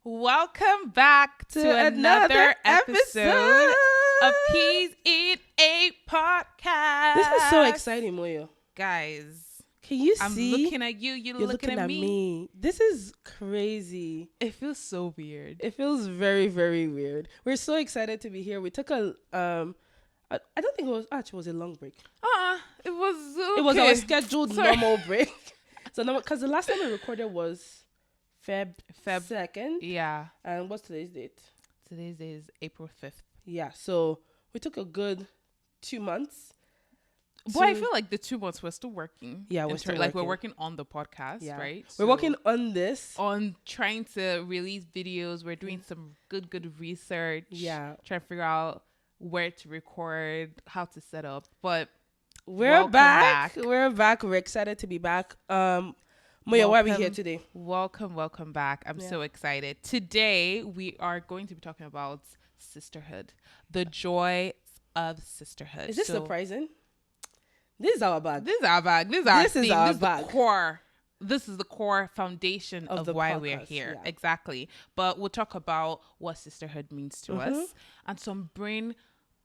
Welcome back to another episode of Peasinapodcast. This is so exciting, Moyo. Guys, can you I'm see? looking at you. You're looking at me. This is crazy. It feels so weird. It feels very, very weird. We're so excited to be here. We took a I don't think it was a long break. It was okay. It was our scheduled normal break. So because the last time we recorded was Feb 2nd. Yeah. And what's today's date? Today's day is April 5th. Yeah. So we took a good 2 months. But I feel like the 2 months we're still working. Yeah, we're working on the podcast, right? We're working on this. On trying to release videos. We're doing some good research. Yeah. Trying to figure out where to record, how to set up. But we're back. We're back. We're excited to be back. Moya, why are we here today? Welcome back. I'm so excited. Today we are going to be talking about sisterhood, the joy of sisterhood. Is this surprising? This is our bag. This is our bag. This is our thing. Our this bag. Is the core. This is the core foundation of why podcast, we're here. Yeah. Exactly. But we'll talk about what sisterhood means to us and some brain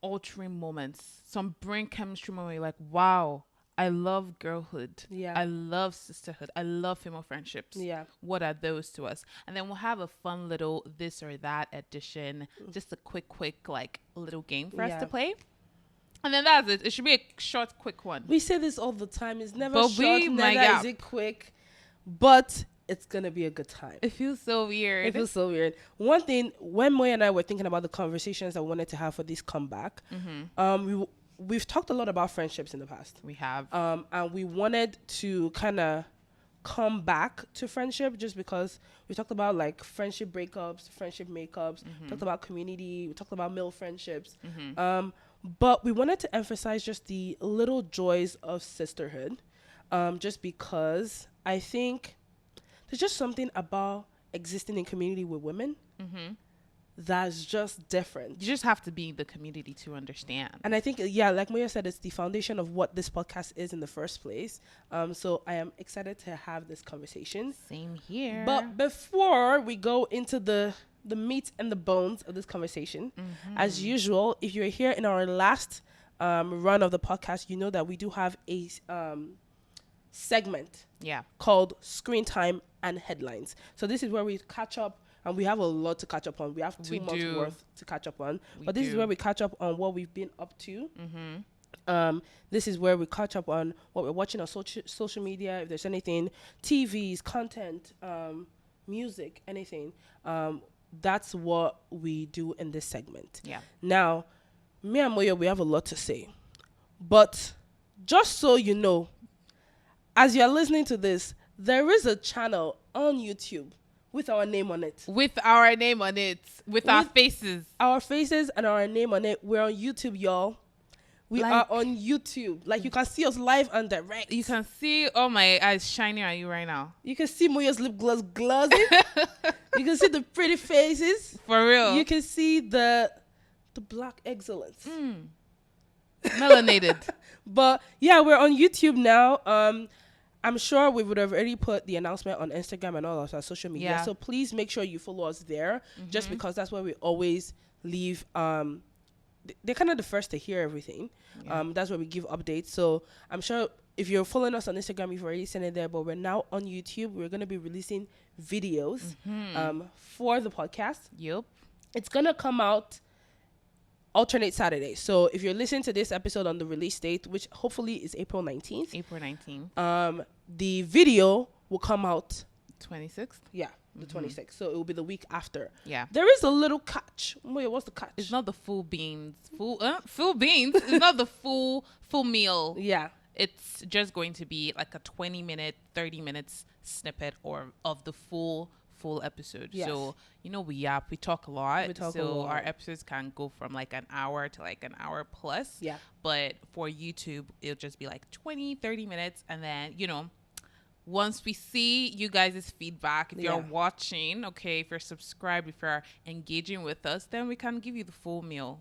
altering moments, some brain chemistry moments. Like, wow, I love girlhood. Yeah. I love sisterhood. I love female friendships. Yeah. What are those to us? And then we'll have a fun little this or that edition, just a quick like little game for us to play. And then that's it. It should be a short, quick one. We say this all the time. It's never but short, neither is it quick. But it's going to be a good time. It feels so weird. One thing, when Moya and I were thinking about the conversations that we wanted to have for this comeback, we've talked a lot about friendships in the past. We have. And we wanted to kind of come back to friendship just because we talked about like friendship breakups, friendship makeups, talked about community, we talked about male friendships. But we wanted to emphasize just the little joys of sisterhood, just because I think there's just something about existing in community with women that's just different. You just have to be in the community to understand. And I think, like Moya said, it's the foundation of what this podcast is in the first place. So I am excited to have this conversation. Same here. But before we go into the meat and the bones of this conversation, as usual, if you're here in our last run of the podcast, you know that we do have a segment called Screen Time and Headlines. So this is where we catch up, and we have a lot to catch up on. We have 2 months worth to catch up on. But this is where we catch up on what we've been up to. This is where we catch up on what we're watching on social media, if there's anything, TVs, content, music, anything. That's what we do in this segment. Yeah. Now, me and Moyo, we have a lot to say. But just so you know, as you're listening to this, there is a channel on YouTube with our name on it. With our faces. Our faces and our name on it. We're on YouTube, y'all. We are on YouTube. Like, you can see us live and direct. You can see, oh my eyes shining at you right now. You can see Moya's lip gloss glossing. You can see the pretty faces. For real. You can see the black excellence. Melanated. But yeah, we're on YouTube now. I'm sure we would have already put the announcement on Instagram and all of our social media. Yeah. So please make sure you follow us there, just because that's where we always leave. They're kind of the first to hear everything. Yeah. That's where we give updates. So I'm sure if you're following us on Instagram, you've already seen it there. But we're now on YouTube. We're going to be releasing videos for the podcast. Yep. It's going to come out alternate Saturdays. So if you're listening to this episode on the release date, which hopefully is April 19th. The video will come out 26th. Yeah, the 26th. So it will be the week after. Yeah. There is a little catch. Wait, what's the catch? It's not the full beans. Full beans. It's not the full meal. Yeah. It's just going to be like a 20-minute, 30 minutes snippet of the full episode. Yes. So, we talk a lot. Our episodes can go from like an hour to like an hour plus. Yeah. But for YouTube, it'll just be like 20, 30 minutes. And then, once we see you guys' feedback, if you're watching, if you're subscribed, if you're engaging with us, then we can give you the full meal.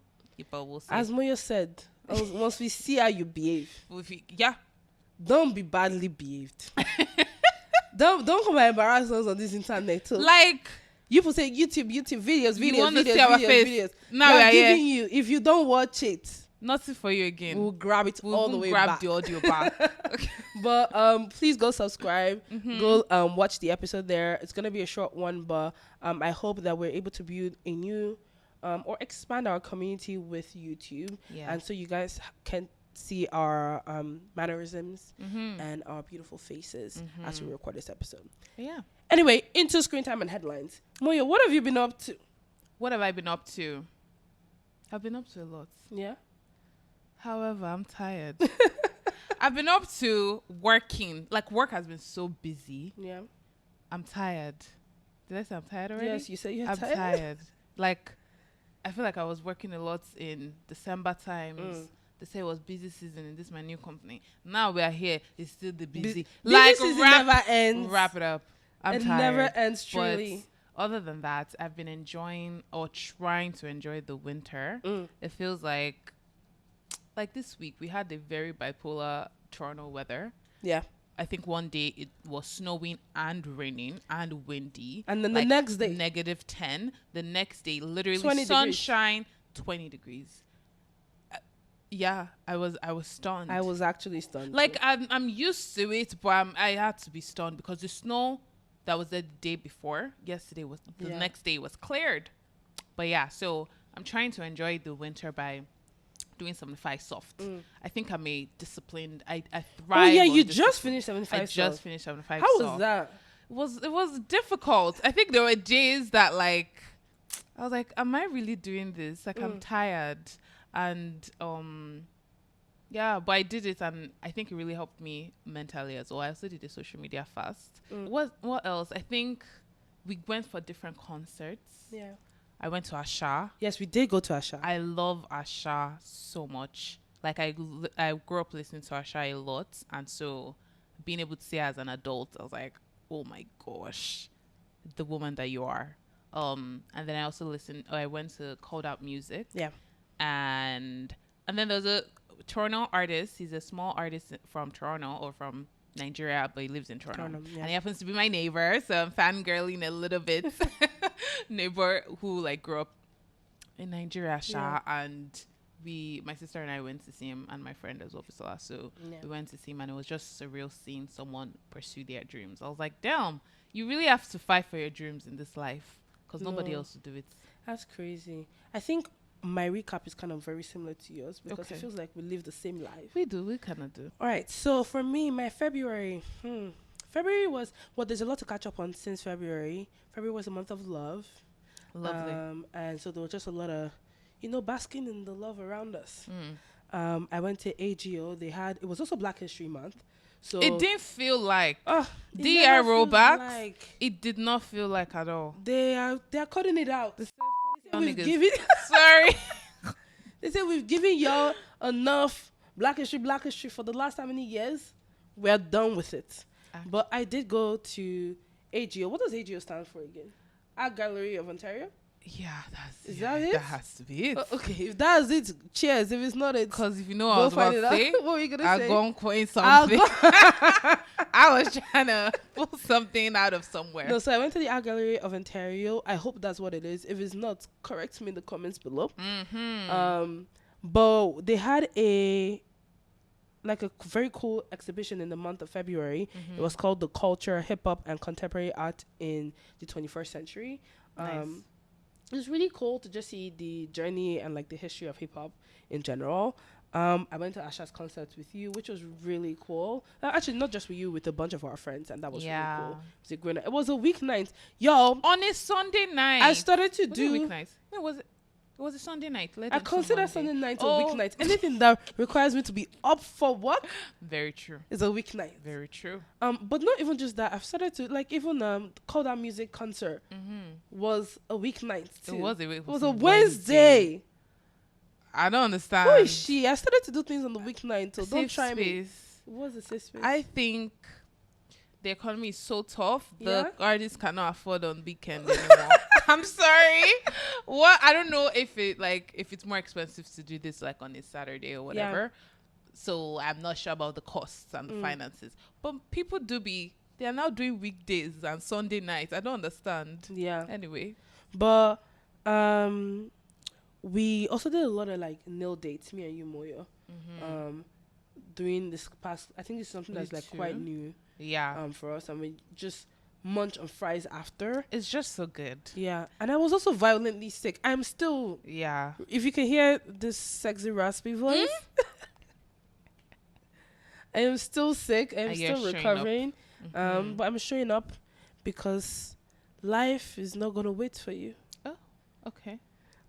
But we'll see. As Moya said, once we see how you behave. Yeah. Don't be badly behaved. Don't come and embarrass us on this internet too. Like, You will say YouTube videos. You want to see our face? Now we are giving you. If you don't watch it, nothing for you again. We'll grab it all the way back. Grab the audio back. Okay. But please go subscribe. Go watch the episode there. It's gonna be a short one, but I hope that we're able to build a new or expand our community with YouTube, and so you guys can see our mannerisms and our beautiful faces as we record this episode. Yeah. Anyway, into screen time and headlines. Moyo, what have you been up to? What have I been up to? I've been up to a lot. Yeah. However, I'm tired. I've been up to working. Like, work has been so busy. Yeah. I'm tired. Did I say I'm tired already? Yes, you said you're tired. I'm tired. Like, I feel like I was working a lot in December times. They say it was busy season in this my new company. Now we are here. It's still the busy. Like, busy season never ends. Wrap it up. I'm tired. It never ends, truly. But other than that, I've been enjoying or trying to enjoy the winter. It feels like this week we had a very bipolar Toronto weather. Yeah. I think one day it was snowing and raining and windy. And then the next day -10. The next day literally sunshine, 20 degrees. Yeah, I was stunned. I was actually stunned. Like I'm used to it, but I had to be stunned because the snow that was the day before, yesterday was the next day was cleared. But yeah, so I'm trying to enjoy the winter by doing 75 soft. I think I'm a disciplined. I thrive. Oh yeah, you just finished 75. I just finished 75. How was that? It was difficult. I think there were days that like I was like, am I really doing this? Like I'm tired. And yeah, but I did it, and I think it really helped me mentally as well. I also did a social media fast. What else? I think we went for different concerts. Yeah, I went to Asha. Yes, we did go to Asha. I love Asha so much. Like I grew up listening to Asha a lot, and so being able to see her as an adult, I was like, oh my gosh, the woman that you are. And then I also I went to Called Out Music. Yeah. And then there's a Toronto artist. He's a small artist from Toronto or from Nigeria, but he lives in Toronto. And he happens to be my neighbor, so I'm fangirling a little bit. Neighbor who like grew up in Nigeria, and my sister and I went to see him, and my friend as well, Priscilla. So we went to see him, and it was just surreal seeing someone pursue their dreams. I was like, damn, you really have to fight for your dreams in this life because nobody else will do it. That's crazy. I think my recap is kind of very similar to yours because it feels like we live the same life. We kind of do. All right. So for me, my February was, there's a lot to catch up on since February. February was a month of love. Lovely. And so there was just a lot of, basking in the love around us. I went to AGO. It was also Black History Month. So it didn't feel like DI rollbacks. It did not feel like at all. They're cutting it out. Sorry. They say we've given y'all enough Black History for the last how many years? We're done with it. But I did go to AGO. What does AGO stand for again? Art Gallery of Ontario? Yeah, that it? That has to be it. Okay, if that's it, cheers. If it's not it, because if you know what I was about to say, what were you gonna say? I'll go and coin something. I was trying to pull something out of somewhere. No, so I went to the Art Gallery of Ontario. I hope that's what it is. If it's not, correct me in the comments below. But they had a very cool exhibition in the month of February. It was called The Culture, Hip Hop, and Contemporary Art in the 21st Century. Nice. It was really cool to just see the journey and like the history of hip hop in general. I went to Asha's concert with you, which was really cool. Actually, not just with you, with a bunch of our friends, and that was really cool. It was a weeknight, yo. On a Sunday night, I started to do weeknight. It was a Sunday night. I consider Sunday night a weeknight. Anything that requires me to be up for work, very true, is a weeknight. Very true. But not even just that. I've started to even Called Out Music concert was a weeknight too. It was a Wednesday. I don't understand. Who is she? I started to do things on the weeknight, so don't try me. It was a safe space. I think the economy is so tough. The artists cannot afford on weekend anymore. I'm sorry. I don't know if it's more expensive to do this like on a Saturday or whatever. So I'm not sure about the costs and the finances. But people they They are now doing weekdays and Sunday nights. I don't understand. Yeah. Anyway. But we also did a lot of like nail dates, me and you, Moyo. During this past, I think it's something that's like quite new. Yeah. For us, and we just munch on fries after. It's just so good. Yeah. And I was also violently sick. I'm still. Yeah. If you can hear this sexy raspy voice, I am still sick. I'm still recovering. But I'm showing up because life is not gonna wait for you. Oh, okay.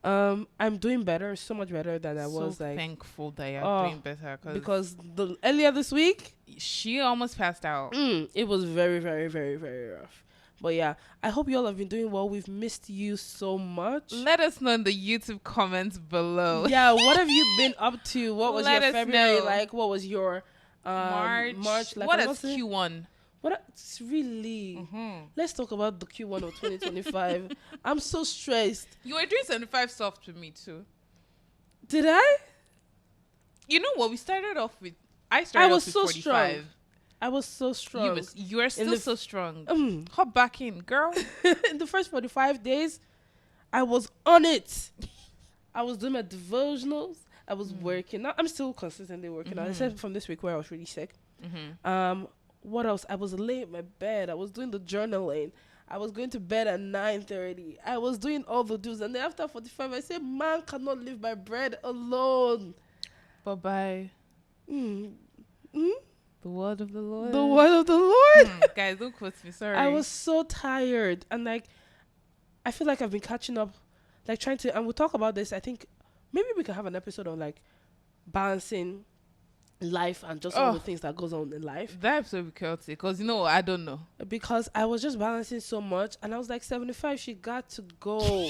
I'm doing better, so much better than I was. Like, thankful that you're doing better because earlier this week she almost passed out. It was very, very, very, very rough. But yeah, I hope you all have been doing well. We've missed you so much. Let us know in the YouTube comments below. Yeah, what have you been up to? What was your February like? What was your March? Like, what is Q1? It's really. Let's talk about the Q1 of 2025. I'm so stressed. You were doing 75 soft with me too. Did I? You know what? We started off with. I was so 45. Strong. I was so strong. You were still so strong. Hop back in, girl. In the first 45 days, I was on it. I was doing my devotionals. I was working. I'm still consistently working out, except from this week where I was really sick. What else? I was laying in my bed. I was doing the journaling. I was going to bed at 9:30. I was doing all the do's. And then after 45, I said, man cannot live by bread alone. Bye-bye. The word of the Lord. The word of the Lord. Guys, don't quote me. Sorry. I was so tired. And like, I feel like I've been catching up. Like trying to, and we'll talk about this. I think maybe we can have an episode on like balancing life and just all the things that goes on in life. That episode will be chaotic because I don't know. Because I was just balancing so much and I was like 75, she got to go.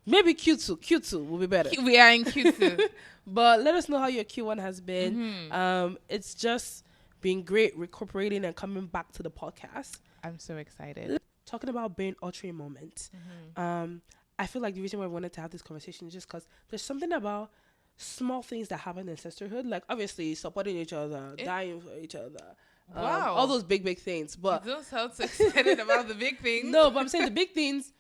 Maybe Q2 will be better. We are in Q2. But let us know how your Q1 has been. It's just been great recuperating and coming back to the podcast. I'm so excited. Talking about being altering moments. I feel like the reason why I wanted to have this conversation is just because there's something about small things that happen in sisterhood, like obviously supporting each other, dying for each other, all those big things. But you don't sound so excited about the big things. No, but I'm saying the big things,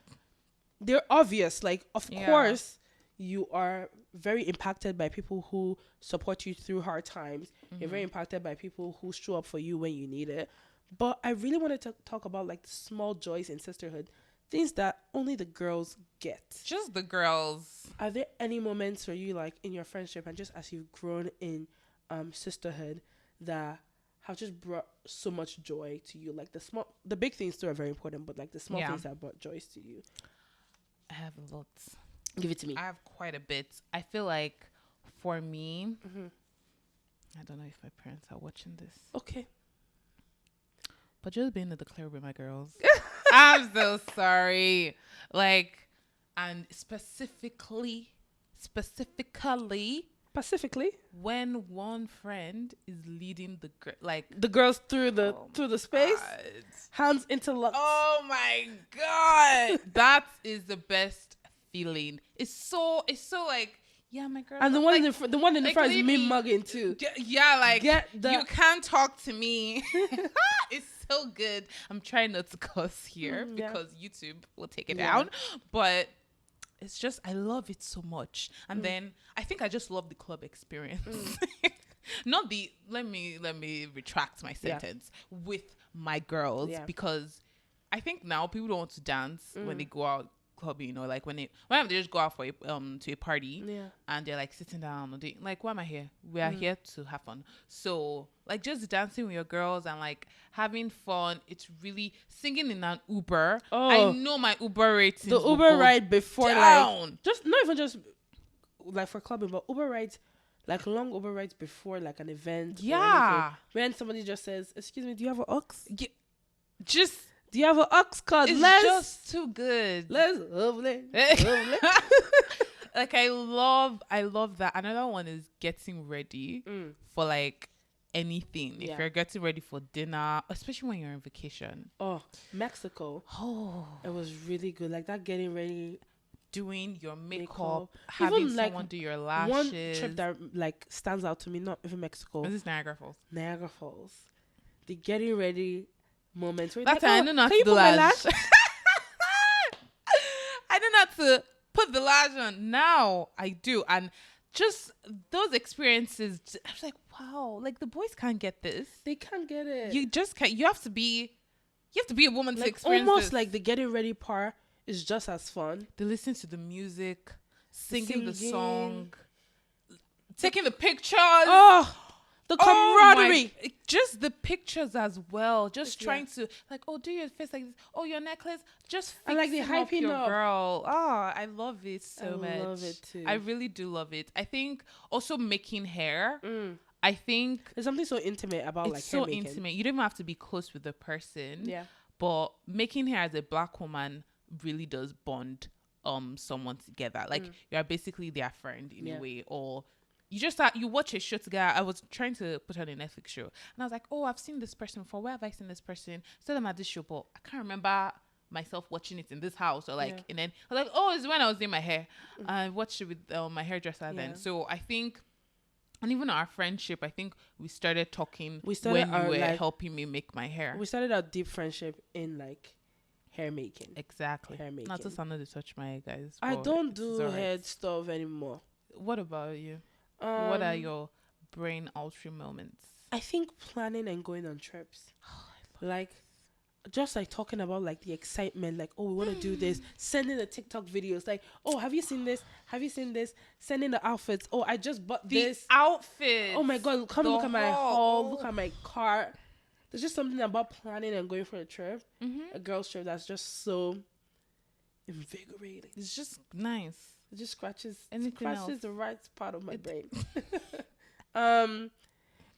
they're obvious. Like, of course, you are very impacted by people who support you through hard times. You're very impacted by people who show up for you when you need it. But I really wanted to talk about like the small joys in sisterhood. Things that only the girls get. Just the girls. Are there any moments for you, like in your friendship and just as you've grown in sisterhood, that have just brought so much joy to you? Like the big things too are very important, but like the small things that brought joys to you. I have a lot. Give it to me. I have quite a bit. I feel like for me, I don't know if my parents are watching this. Okay. But just being in the club with my girls. I'm so sorry. Like, and specifically, when one friend is leading the girls through the space, hands interlocked. Oh my God. That is the best feeling. It's so like, yeah, my girl. And the one in the front is me mugging too. Yeah, like, you can't talk to me. It's so good. I'm trying not to cuss here because YouTube will take it down. But it's just, I love it so much. And then I think I just love the club experience. Not let me retract my sentence. With my girls, because I think now people don't want to dance when they go out clubbing, or like when they just go out for to a party and they're like sitting down, or like, why am I here? We are here to have fun. So like just dancing with your girls and like having fun. It's really singing in an Uber. I know my Uber ratings. The Uber ride before down. Like just not even just like for clubbing, but Uber rides, like long Uber rides before like an event. Yeah. When somebody just says, "Excuse me, do you have an aux?" Do you have an aux card? It's just too good. Let's lovely. Like I love that. Another one is getting ready for like anything. If you're getting ready for dinner, especially when you're on vacation. Oh, Mexico. Oh, it was really good. Like that getting ready, doing your makeup, having even someone do your lashes. One trip that like stands out to me, not even Mexico. This is Niagara Falls. Niagara Falls. The getting ready moments where That's like, I know not can to you do put my lash. lash? I know not to put the lash on. Now I do, and just those experiences. I was like, wow, like the boys can't get this. They can't get it. You just can't. You have to be a woman to like experience almost this. like the getting ready part is just as fun. They listen to the music, singing the Singing. song, taking the pictures. Oh, the camaraderie. Just the pictures as well. Just trying to like, oh, do your face like this. Oh, your necklace. Just And like the fixing up hyping your up. girl. Oh, I love it so much. I love it too. I really do love it. I think also making hair. I think there's something so intimate about it's like so hair making. intimate. You don't even have to be close with the person. Yeah. But making hair as a Black woman really does bond someone together. Like you're basically their friend in a way, or you just you watch a show together. I was trying to put on a Netflix show, and I was like, oh, I've seen this person before. Where have I seen this person? Saw them at this show, but I can't remember myself watching it in this house or like. And then I was like, oh, it's when I was doing my hair. I watched it with my hairdresser then. So I think. And even our friendship, I think we started talking when you were helping me make my hair. We started our deep friendship in like hair making. Exactly. Hair making. Not to sound to touch my guys. I don't do hair stuff anymore. What about you? What are your brain altering moments? I think planning and going on trips. Like just like talking about like the excitement, like, oh, we want to do this, sending the TikTok videos, like, oh, have you seen this? Have you seen this? Sending the outfits. Oh, I just bought this outfit. Oh my God, come look at my haul, look at my car. There's just something about planning and going for a trip, a girl's trip, that's just so invigorating. It's just nice. It just scratches else. the right part of my brain.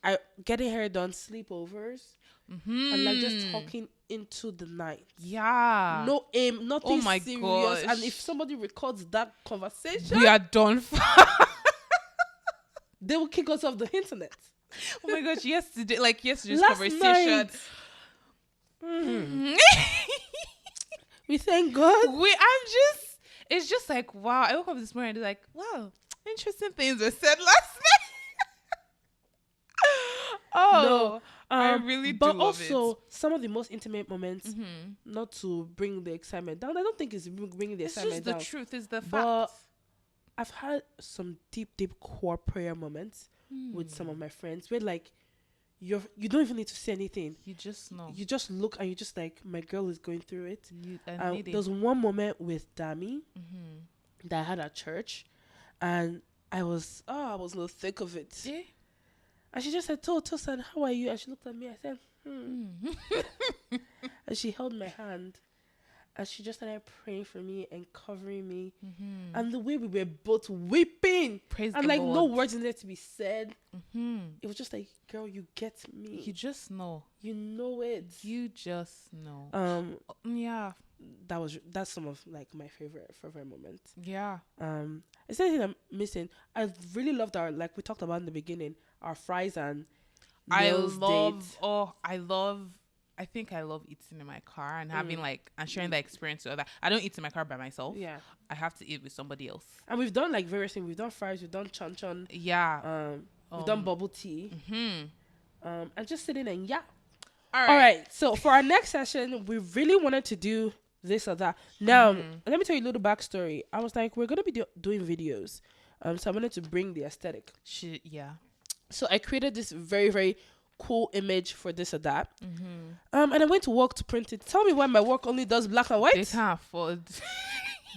I getting hair done, sleepovers, and like just talking into the night. Yeah. No aim, nothing serious. Gosh. And if somebody records that conversation, we are done. They will kick us off the internet. Oh my gosh, yesterday's Last conversation. We thank God. It's just like, wow. I woke up this morning and like, wow, interesting things were said last night. No, I really do love it. But also, some of the most intimate moments, not to bring the excitement down. I don't think it's bringing the excitement down. It's just the truth, is the fact. But I've had some deep core prayer moments with some of my friends where like you don't even need to say anything. You just know. You just look and you just like, my girl is going through it. There was one moment with Dami that I had at church, and I was in the thick of it. Yeah. And she just said, Tosan, how are you? And she looked at me. I said, And she held my hand. And she just started praying for me and covering me. And the way we were both weeping. Praise and the like Lord. No words in there to be said. It was just like, girl, you get me. You just know. You know it. You just know. Yeah. That's some of like my favorite moments. Yeah. It's anything I'm missing. I really loved we talked about in the beginning, our fries and meals I think I love eating in my car and having and sharing the experience with other. I don't eat in my car by myself. Yeah. I have to eat with somebody else. And we've done like various things. We've done fries, we've done chon. Yeah. We've done bubble tea. And just sitting and All right. So for our next session, we really wanted to do this or that. Now, let me tell you a little backstory. I was like, we're going to be doing videos. So I wanted to bring the aesthetic. Yeah. So I created this very, very cool image for this or that. And I went to work to print it. Tell me why my work only does black and white. They can't afford.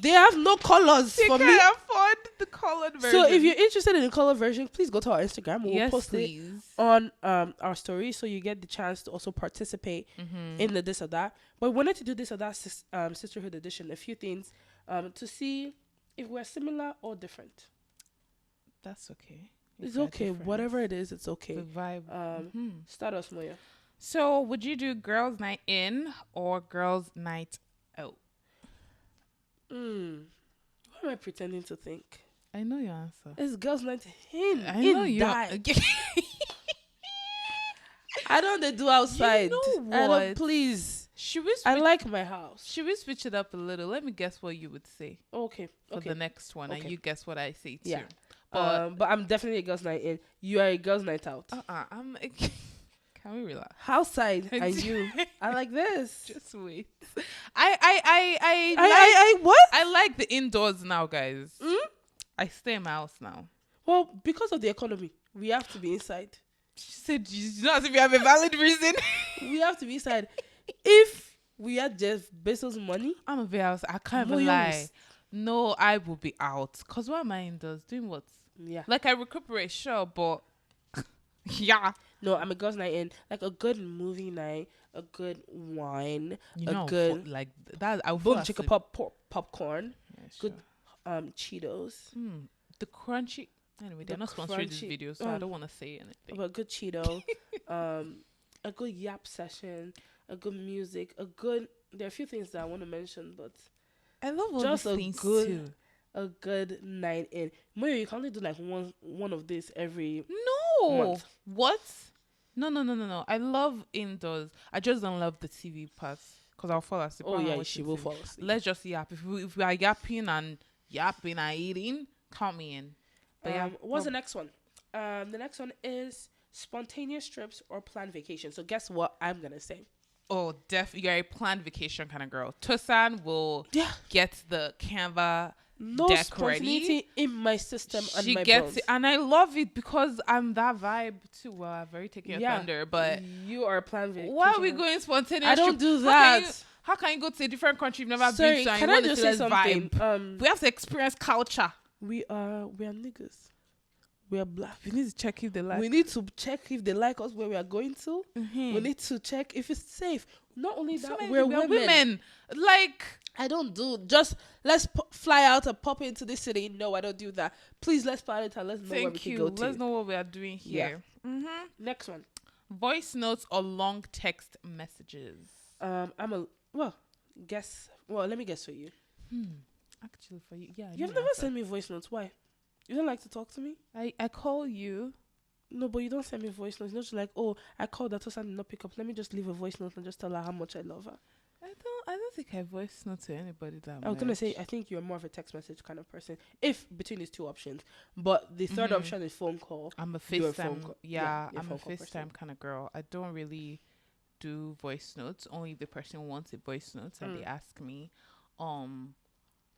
They have no colors for me. They can't afford the colored version. So if you're interested in the color version, please go to our Instagram. We'll post it on our story, so you get the chance to also participate in the this or that. But we wanted to do this or that Sisterhood edition. A few things to see if we're similar or different. That's okay. It's okay. Different. Whatever it is, it's okay. The vibe. Start us, Moya. So, would you do girls' night in or girls' night out? What am I pretending to think? I know your answer. It's girls' night in. I know you. I don't do outside. You know what? Please. I like my house. Should we switch it up a little? Let me guess what you would say. Okay. For the next one, and you guess what I say too. Yeah. But I'm definitely a girls' night in. You are a girls' night out. I'm. Can we relax? Outside and you are like this. Just wait. I What? I like the indoors now, guys. I stay in my house now. Well, because of the economy, we have to be inside. She said, "You know, as if you have a valid reason." We have to be inside. If we had Jeff Bezos' money, I'm a bit house. I can't even lie. No, I will be out. Cause what am I indoors doing? What? Yeah. Like I recuperate, sure, but yeah. No, I'm a girls' night in. Like a good movie night, a good wine, You a good like that. I will boom chicka popcorn, yeah, good Cheetos. The crunchy. Anyway, they're not sponsoring this video, so I don't want to say anything. But a good Cheeto, a good yap session, a good music, a good. There are a few things that I want to mention, but I love all just these things too. A good night in. Mario, you can only do like one of this every month. What? No. I love indoors. I just don't love the TV part because I'll fall asleep. Oh yeah, she will fall asleep. Let's just yap. If we are yapping and eating, count me in. But what's the next one? The next one is spontaneous trips or planned vacation. So guess what I'm gonna say? Oh, definitely. You're a planned vacation kind of girl. Tosan will get the Canva deck ready in my system. She gets it, and I love it because I'm that vibe too. Well, I've already taken your thunder, but you are a planned vacation. Why are we going spontaneous? I don't do that. How can you go to a different country you've never been to? Can I just say something? We have to experience culture. We are niggas. We are black. We need to check if they like. We need to check if they like us where we are going to. We need to check if it's safe. Not only that, we're women. Like, I don't do just let's fly out and pop into this city. No, I don't do that. Please, let's plan it and let's know where we can go to. Let's know what we are doing here. Yeah. Next one. Voice notes or long text messages. Let me guess for you. Actually, for you, yeah. You've never sent me voice notes. Why? You don't like to talk to me? I call you. No, but you don't send me voice notes. You're not just like, oh, I called that person did not pick up. Let me just leave a voice note and just tell her how much I love her. I don't think I voice note to anybody that much. I was gonna say I think you're more of a text message kind of person. If between these two options, but the third option is phone call. I'm a FaceTime. I'm a FaceTime kind of girl. I don't really do voice notes. Only if the person wants a voice note and they ask me,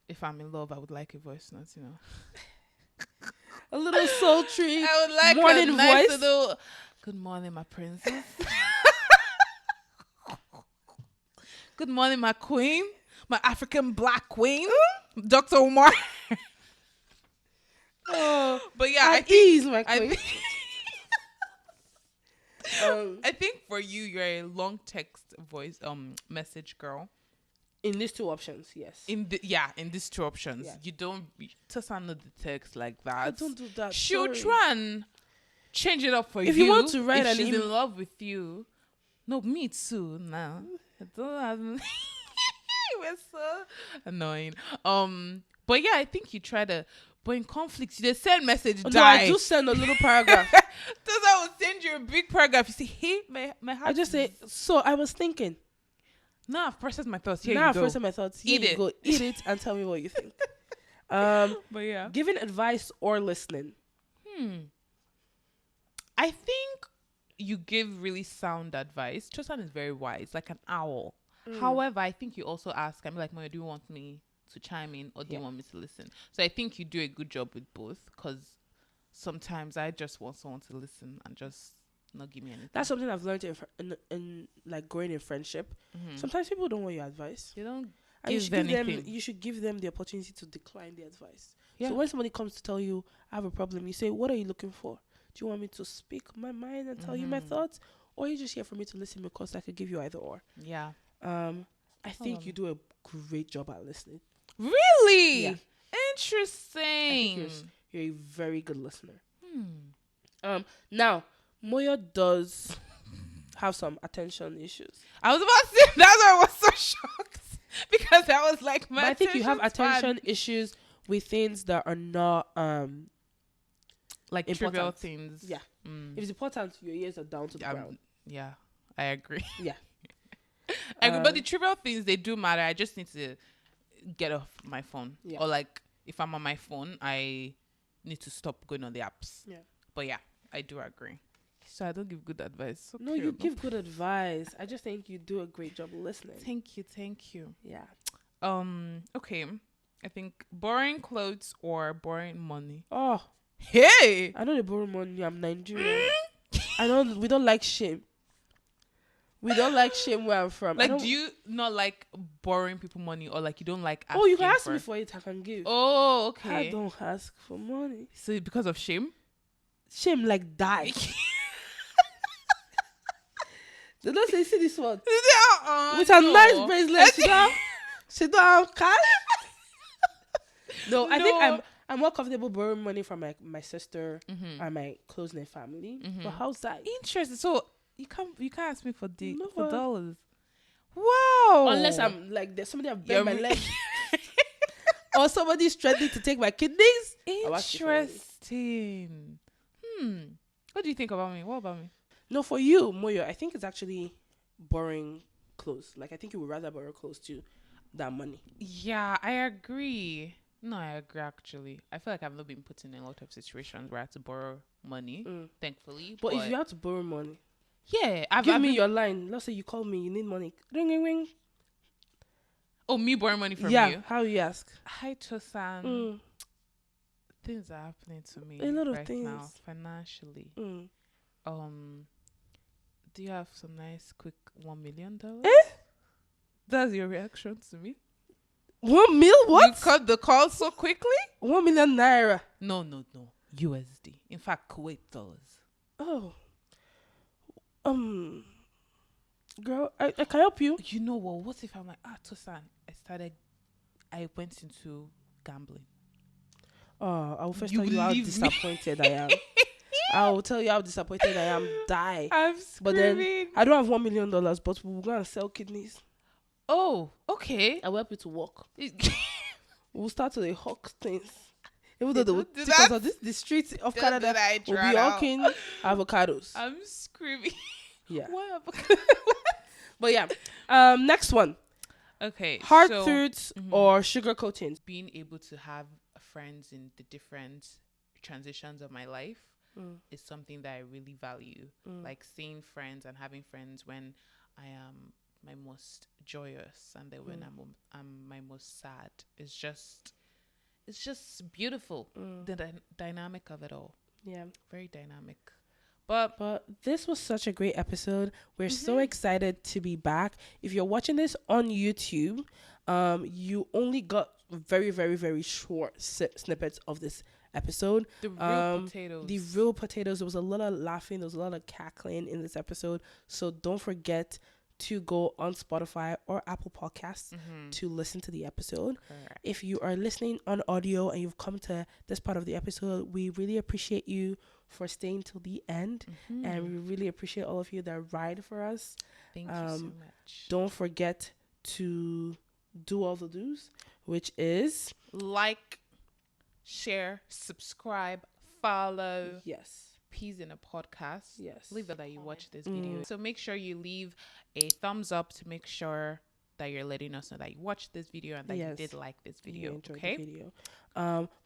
if I'm in love, I would like a voice note. You know. A little sultry. I would like morning a nice voice. Little, good morning, my princess. Good morning, my queen, my African black queen, Dr. Umar. But yeah, I think my queen. I think for you, you're a long text voice message girl. In these two options, yes. In these two options, you don't just handle the text like that. I don't do that. She'll try and change it up for you. If you want to write if she's in love with you. No, me too. Now I don't have. We're so annoying. But yeah, I think you try to. But in conflicts, you just send message. No, I do send a little paragraph. So I will send you a big paragraph. You say, hey, my heart. I just say. So I was thinking. Now I've processed my thoughts. Here now you go. I've processed my thoughts. Here you go. Eat it and tell me what you think. But yeah, giving advice or listening. I think you give really sound advice. Chosan is very wise, like an owl. However, I think you also ask, I'm like, Moyo, do you want me to chime in or do you want me to listen? So I think you do a good job with both because sometimes I just want someone to listen and just not give me anything. That's something I've learned in like growing in friendship. Sometimes people don't want your advice. You don't you should give them the opportunity to decline the advice. Yeah. So when somebody comes to tell you, I have a problem, you say, what are you looking for? Do you want me to speak my mind and tell you my thoughts? Or are you just here for me to listen because I could give you either or? Yeah. I think you do a great job at listening. Really? Yeah. Interesting. I think you're a very good listener. Now, Moyo does have some attention issues. I was about to say, that's why I was so shocked. Because I was like, but I think you have attention issues with things that are not like important. Trivial things. Yeah. If it's important, your ears are down to the ground. Yeah, I agree. Yeah. I agree, but the trivial things, they do matter. I just need to get off my phone. Yeah. Or like, if I'm on my phone, I need to stop going on the apps. Yeah. But yeah, I do agree. So I don't give good advice. So no, you give good advice. I just think you do a great job listening. Thank you. Yeah. Okay. I think borrowing clothes or borrowing money. Oh, hey! I know they borrow money. I'm Nigerian. I know we don't like shame. We don't like shame where I'm from. Like, do you not like borrowing people money, or like you don't like asking? Oh, you can ask me for it. I can give. Oh, okay. I don't ask for money. So because of shame? Shame like die. They don't say, see this one. With a nice bracelet. She don't have cash. No, I think I'm more comfortable borrowing money from my sister and my close-knit family. But how's that? Interesting. So you can't ask me for dollars. Wow. Unless I'm like there's somebody I've bent my leg. Or somebody's threatening to take my kidneys. Interesting. What do you think about me? What about me? No, for you, Moyo, I think it's actually borrowing clothes. Like, I think you would rather borrow clothes too than money. Yeah, I agree. No, I agree, actually. I feel like I've not been put in a lot of situations where I had to borrow money, thankfully. But if you have to borrow money, yeah. Give me your line. Let's say you call me, you need money. Ring, ring, ring. Oh, me borrowing money from you? Yeah, how you ask? Hi, Tosan. Things are happening to me a lot of right things now, financially. Do you have some nice, quick $1 million? That's your reaction to me? 1 mil? What? You cut the call so quickly? 1 million naira. No. USD. In fact, Kuwait dollars. Oh. Girl, I can help you. You know what? What if I'm like, Tosan, I went into gambling. Oh, I will first tell you how disappointed I am. I will tell you how disappointed I am. Die. I'm screaming. But then I don't have $1 million, but we'll go and sell kidneys. Oh, okay. I will help you to walk. We'll start to the hawk things. Even though the streets of Canada will be hawking avocados. I'm screaming. Yeah. What avocado? But yeah. Next one. Okay. Hard truths or sugar coatings. Being able to have friends in the different transitions of my life is something that I really value. Like seeing friends and having friends when I am my most joyous and then when I'm my most sad. It's just beautiful. The dynamic of it all. Yeah. Very dynamic. But this was such a great episode. We're so excited to be back. If you're watching this on YouTube, you only got very, very, very short snippets of this episode. The real potatoes. The real potatoes. There was a lot of laughing. There was a lot of cackling in this episode. So don't forget to go on Spotify or Apple Podcasts to listen to the episode. Correct. If you are listening on audio and you've come to this part of the episode, we really appreciate you for staying till the end. And we really appreciate all of you that ride for us. Thank you so much. Don't forget to do all the do's, which is like, share, subscribe, follow. Yes. Peasinapodcast. Yes. Leave it that you watch this video. So make sure you leave a thumbs up to make sure that you're letting us know that you watched this video and that you did like this video. Okay. The video.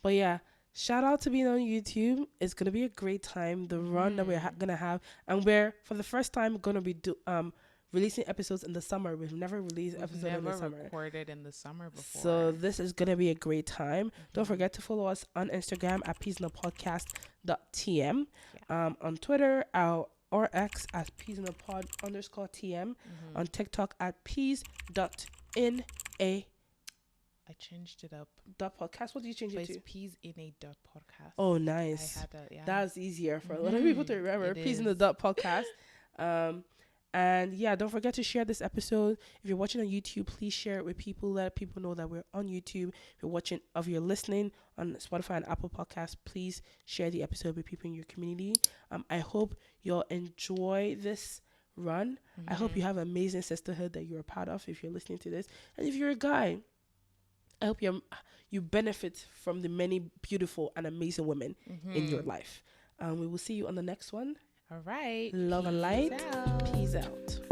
But yeah, shout out to being on YouTube. It's gonna be a great time. The run that we're gonna have, and we're for the first time gonna be releasing episodes in the summer. We've never released episodes in the summer. Never recorded in the summer before. So this is gonna be a great time. Don't forget to follow us on Instagram at Peasinapodcasttm. On Twitter or X at Peasinapod_TM. On TikTok at peas.in a. I changed it up. .podcast. What did you change it to? It's peas_in_a.podcast. Oh, nice. I had that. Yeah. That's easier for a lot of people to remember. Peas_in_a.podcast. And yeah, don't forget to share this episode. If you're watching on YouTube, please share it with people. Let people know that we're on YouTube. If you're listening on Spotify and Apple Podcasts, please share the episode with people in your community. I hope you'll enjoy this run. I hope you have an amazing sisterhood that you're a part of if you're listening to this. And if you're a guy, I hope you benefit from the many beautiful and amazing women in your life. We will see you on the next one. All right. Love and light. Peace out.